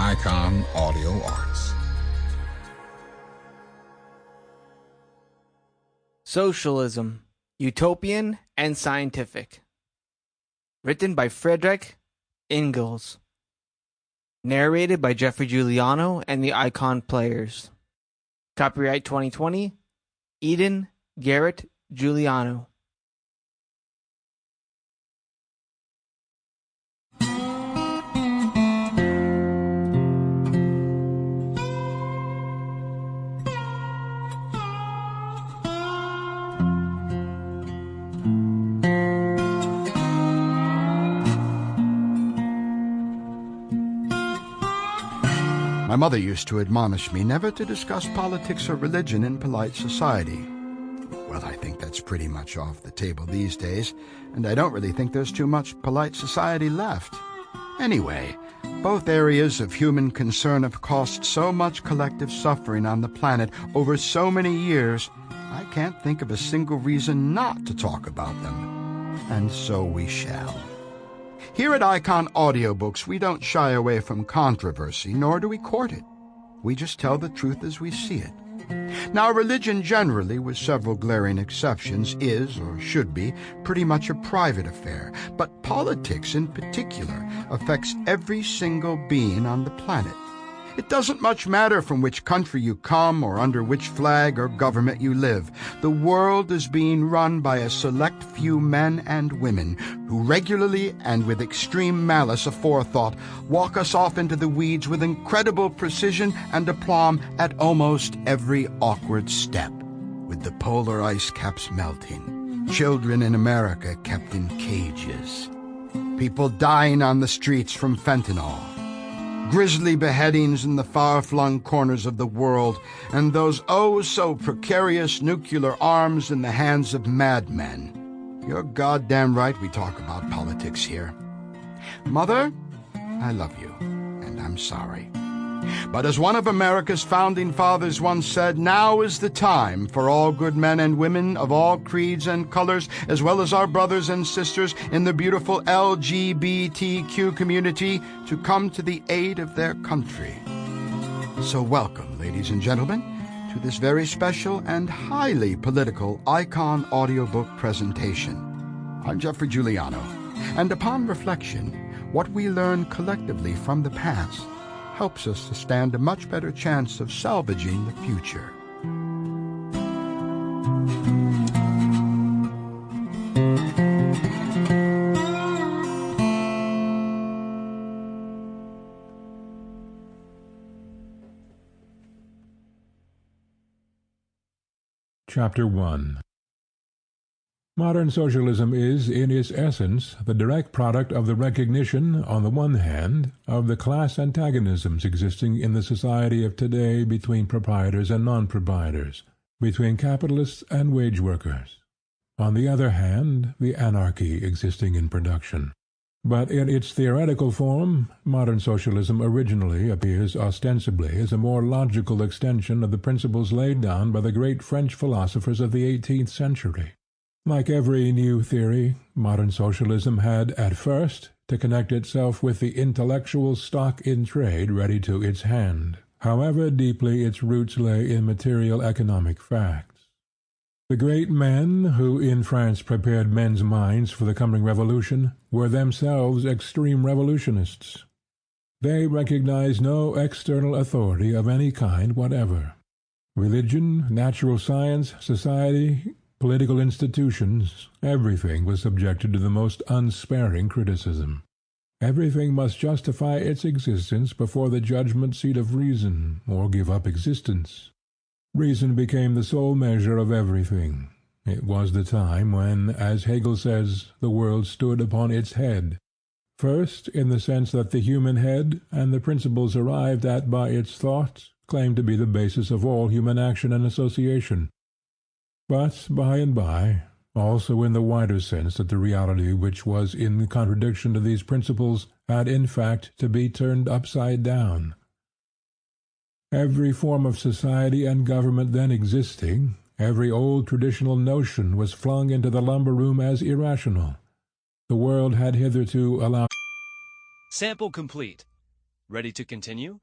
Icon Audio Arts. Socialism, Utopian and Scientific. Written by Friedrich Engels. Narrated by Geoffrey Giuliano and the Icon Players. Copyright 2020, Eden Garret Giuliano. My mother used to admonish me never to discuss politics or religion in polite society. Well, I think that's pretty much off the table these days, and I don't really think there's too much polite society left. Anyway, both areas of human concern have caused so much collective suffering on the planet over so many years, I can't think of a single reason not to talk about them. And so we shall. Here at Icon Audiobooks, we don't shy away from controversy, nor do we court it. We just tell the truth as we see it. Now, religion generally, with several glaring exceptions, is, or should be, pretty much a private affair. But politics, in particular, affects every single being on the planet. It doesn't much matter from which country you come or under which flag or government you live. The world is being run by a select few men and women who regularly and with extreme malice aforethought walk us off into the weeds with incredible precision and aplomb at almost every awkward step. With the polar ice caps melting, children in America kept in cages, people dying on the streets from fentanyl, grisly beheadings in the far-flung corners of the world, and those oh-so-precarious nuclear arms in the hands of madmen. You're goddamn right we talk about politics here. Mother, I love you, and I'm sorry. But as one of America's founding fathers once said, now is the time for all good men and women of all creeds and colors, as well as our brothers and sisters in the beautiful LGBTQ community, to come to the aid of their country. So welcome, ladies and gentlemen, to this very special and highly political Icon audiobook presentation. I'm Geoffrey Giuliano, and upon reflection, what we learn collectively from the past helps us to stand a much better chance of salvaging the future. Chapter 1. Modern socialism is, in its essence, the direct product of the recognition, on the one hand, of the class antagonisms existing in the society of today between proprietors and non-proprietors, between capitalists and wage workers; on the other hand, the anarchy existing in production. But in its theoretical form, modern socialism originally appears ostensibly as a more logical extension of the principles laid down by the great French philosophers of the 18th century. Like every new theory, modern socialism had, at first, to connect itself with the intellectual stock in trade ready to its hand, however deeply its roots lay in material economic facts. The great men who in France prepared men's minds for the coming revolution were themselves extreme revolutionists. They recognized no external authority of any kind whatever. Religion, natural science, society, political institutions, everything was subjected to the most unsparing criticism. Everything must justify its existence before the judgment seat of reason, or give up existence. Reason became the sole measure of everything. It was the time when, as Hegel says, the world stood upon its head. First, in the sense that the human head, and the principles arrived at by its thought, claimed to be the basis of all human action and association. But by and by, also in the wider sense that the reality which was in contradiction to these principles had in fact to be turned upside down. Every form of society and government then existing, every old traditional notion was flung into the lumber room as irrational. The world had hitherto allowed... Sample complete. Ready to continue?